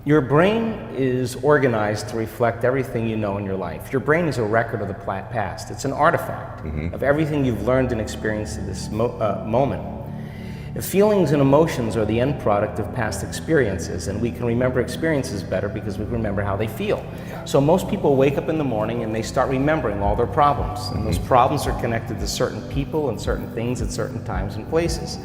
Your brain is organized to reflect everything you know in your life. Your brain is a record of the past. It's an artifact of everything you've learned and experienced at this moment. Feelings and emotions are the end product of past experiences, and we can remember experiences better because we remember how they feel. So most people wake up in the morning and they start remembering all their problems, and those problems are connected to certain people and certain things at certain times and places.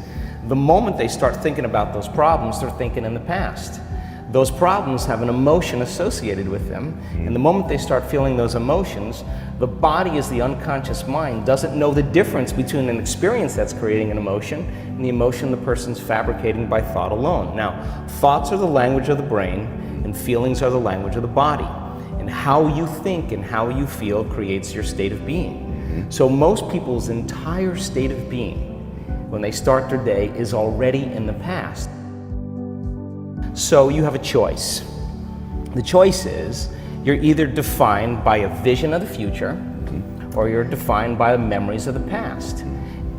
The moment they start thinking about those problems, they're thinking in the past. Those problems have an emotion associated with them, and the moment they start feeling those emotions, the body, as the unconscious mind, doesn't know the difference between an experience that's creating an emotion and the emotion the person's fabricating by thought alone. Now, thoughts are the language of the brain, and feelings are the language of the body. And how you think and how you feel creates your state of being. So most people's entire state of being, when they start their day, is already in the past. So you have a choice. The choice is you're either defined by a vision of the future or you're defined by the memories of the past.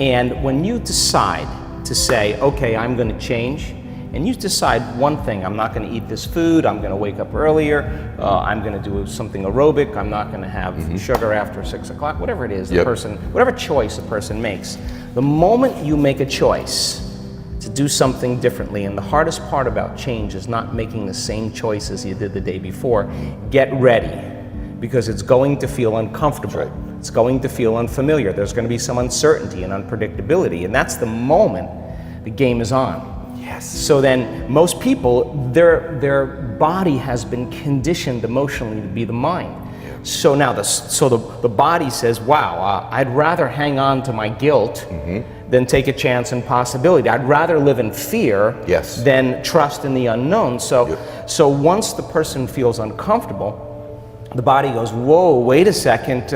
And when you decide to say, okay, I'm going to change, and you decide one thing: I'm not going to eat this food, I'm going to wake up earlier, I'm going to do something aerobic, I'm not going to have sugar after 6 o'clock, whatever it is, the person, whatever choice a person makes. The moment you make a choice to do something differently, and the hardest part about change is not making the same choice as you did the day before, get ready, because it's going to feel uncomfortable. It's going to feel unfamiliar. There's going to be some uncertainty and unpredictability, and that's the moment the game is on. Yes. So then most people, their body has been conditioned emotionally to be the mind. So now the body says, wow, I'd rather hang on to my guilt than take a chance and possibility. I'd rather live in fear than trust in the unknown. So once the person feels uncomfortable, the body goes, whoa, wait a second,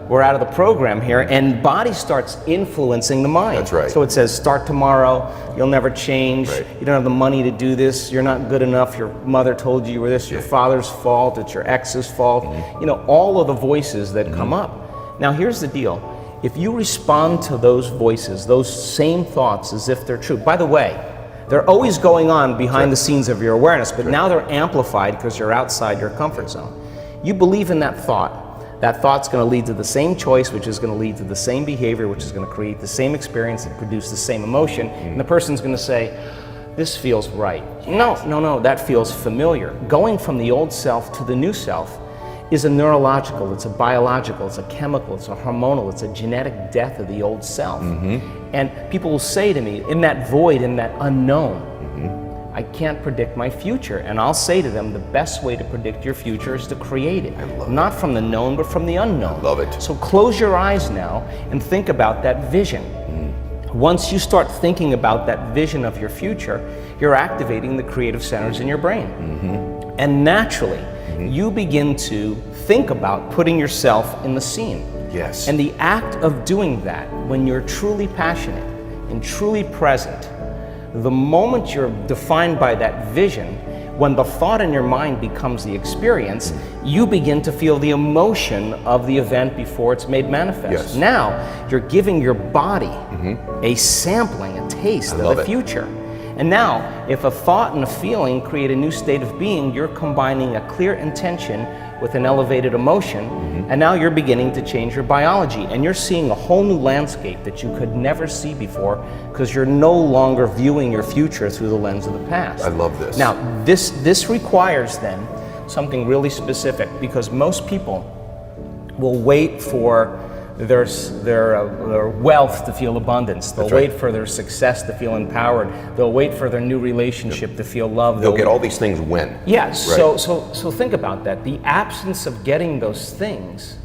we're out of the program here, and body starts influencing the mind. That's right. So it says, start tomorrow, you'll never change, you don't have the money to do this, you're not good enough, your mother told you were this, your father's fault, it's your ex's fault, you know, all of the voices that come up. Now here's the deal, if you respond to those voices, those same thoughts as if they're true, by the way, they're always going on behind the scenes of your awareness, but now they're amplified because you're outside your comfort zone. You believe in that thought's going to lead to the same choice, which is going to lead to the same behavior, which is going to create the same experience and produce the same emotion, and the person's going to say, this feels right. No, that feels familiar. Going from the old self to the new self is a neurological, it's a biological, it's a chemical, it's a hormonal, it's a genetic death of the old self. And people will say to me, in that void, in that unknown, I can't predict my future. And I'll say to them, the best way to predict your future is to create it. Not from the known, but from the unknown. I love it. So close your eyes now and think about that vision. Once you start thinking about that vision of your future, you're activating the creative centers in your brain. And naturally, you begin to think about putting yourself in the scene. Yes. And the act of doing that, when you're truly passionate and truly present, the moment you're defined by that vision, when the thought in your mind becomes the experience, you begin to feel the emotion of the event before it's made manifest. Now, you're giving your body a sampling, a taste of the future. And now, if a thought and a feeling create a new state of being, you're combining a clear intention with an elevated emotion, and now you're beginning to change your biology, and you're seeing a whole new landscape that you could never see before, because you're no longer viewing your future through the lens of the past. I love this. Now, this requires then something really specific, because most people will wait for their wealth to feel abundance. They'll wait for their success to feel empowered. They'll wait for their new relationship to feel loved. They'll get all these things when. Yes. So think about that. The absence of getting those things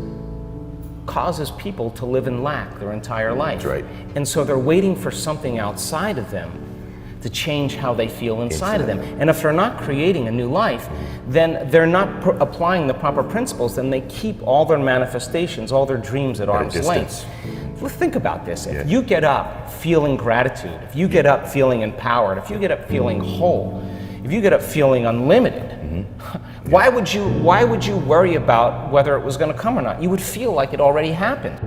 causes people to live in lack their entire life. That's right. And so they're waiting for something outside of them to change how they feel inside of them. And if they're not creating a new life, then they're not applying the proper principles, then they keep all their manifestations, all their dreams at arm's length. Well, think about this. If you get up feeling gratitude, if you get up feeling empowered, if you get up feeling whole, if you get up feeling unlimited, why would you worry about whether it was going to come or not? You would feel like it already happened.